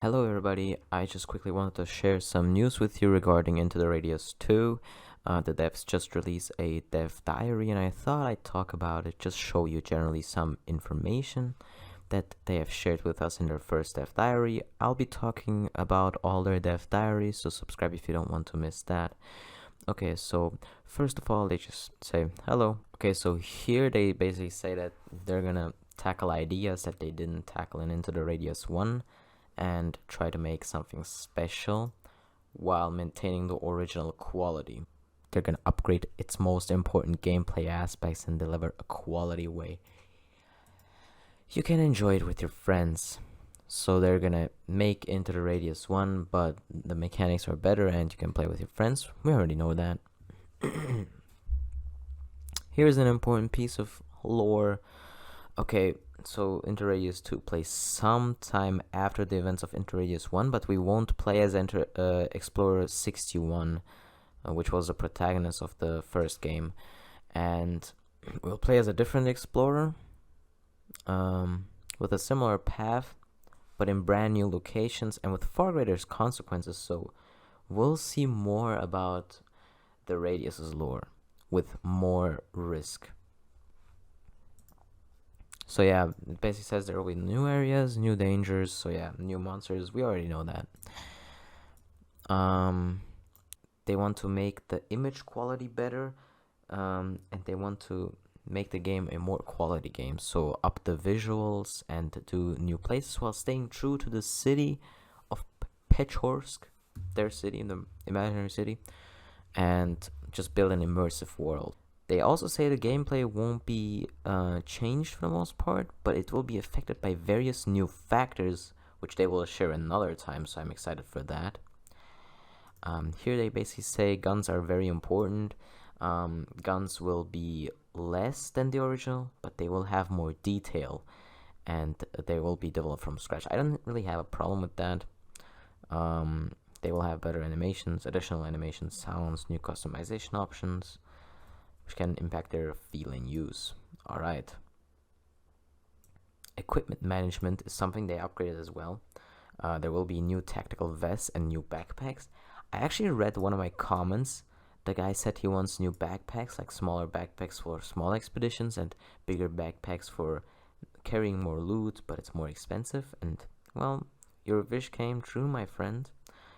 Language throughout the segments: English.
Hello everybody, I just quickly wanted to share some news with you regarding Into the Radius 2. The devs just released a dev diary and I thought I'd talk about it, just show you generally some information that they have shared with us in their first dev diary. I'll be talking about all their dev diaries, so subscribe if you don't want to miss that. Okay, so first of all, they just say hello. Okay, so here they basically say that they're gonna tackle ideas that they didn't tackle in Into the Radius 1 and try to make something special while maintaining the original quality. They're gonna upgrade its most important gameplay aspects and deliver a quality way you can enjoy it with your friends. So they're gonna make Into the Radius 1, but the mechanics are better and you can play with your friends. We already know that. Here's an important piece of lore. Okay, so Into Radius 2 plays sometime after the events of Into Radius 1, but we won't play as Explorer 61, which was the protagonist of the first game. And we'll play as a different explorer with a similar path, but in brand new locations and with far greater consequences. So we'll see more about the Radius's lore with more risk. So yeah, it basically says there will be new areas, new dangers. So yeah, new monsters. We already know that. They want to make the image quality better, and they want to make the game a more quality game. So up the visuals and do new places while staying true to the city of Pechorsk, their city, in the imaginary city, and just build an immersive world. They also say the gameplay won't be changed for the most part, but it will be affected by various new factors, which they will share another time, so I'm excited for that. Here they basically say guns are very important. Guns will be less than the original, but they will have more detail, and they will be developed from scratch. I don't really have a problem with that. They will have better animations, additional animation sounds, new customization options, which can impact their feel and use. Alright. Equipment management is something they upgraded as well. There will be new tactical vests and new backpacks. I actually read one of my comments. The guy said he wants new backpacks, like smaller backpacks for small expeditions and bigger backpacks for carrying more loot, but it's more expensive. And, well, your wish came true, my friend,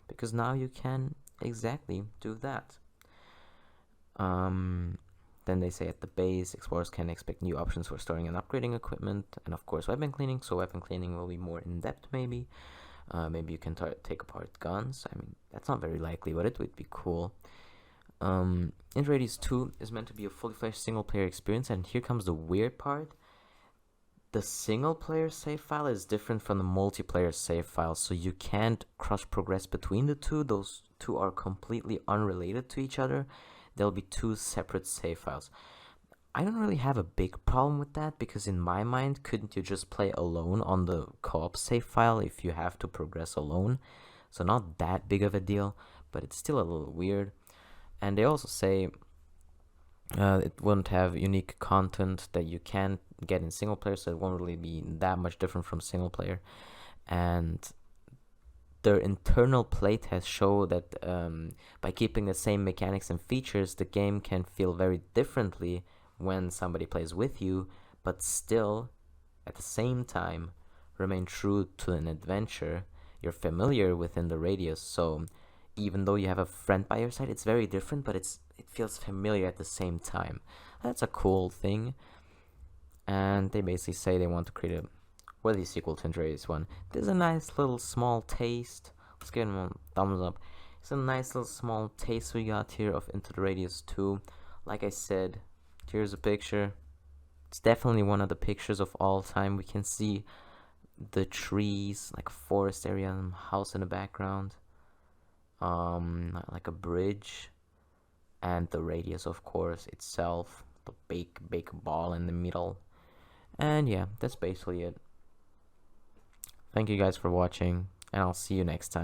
because now you can exactly do that. Then they say at the base, explorers can expect new options for storing and upgrading equipment, and of course weapon cleaning. So weapon cleaning will be more in depth, maybe. Maybe you can take apart guns. I mean, that's not very likely, but it would be cool. Into Radius 2 is meant to be a fully fledged single player experience, and here comes the weird part. The single player save file is different from the multiplayer save file, so you can't cross progress between the two. Those two are completely unrelated to each other. There'll be two separate save files. I don't really have a big problem with that, because in my mind, couldn't you just play alone on the co-op save file if you have to progress alone? So not that big of a deal, but it's still a little weird. And they also say it won't have unique content that you can get in single player, so it won't really be that much different from single player. And their internal playtests show that by keeping the same mechanics and features, the game can feel very differently when somebody plays with you, but still, at the same time, remain true to an adventure you're familiar within the Radius. So even though you have a friend by your side, it's very different, but it feels familiar at the same time. That's a cool thing. And they basically say they want to create a worthy sequel to Into Radius 1. There's a nice little small taste. Let's give them a thumbs up. It's a nice little small taste we got here of Into the Radius 2. Like I said, here's a picture. It's definitely one of the pictures of all time. We can see the trees, like a forest area, and house in the background. Like a bridge. And the Radius, of course, itself. The big ball in the middle. And yeah, that's basically it. Thank you guys for watching, and I'll see you next time.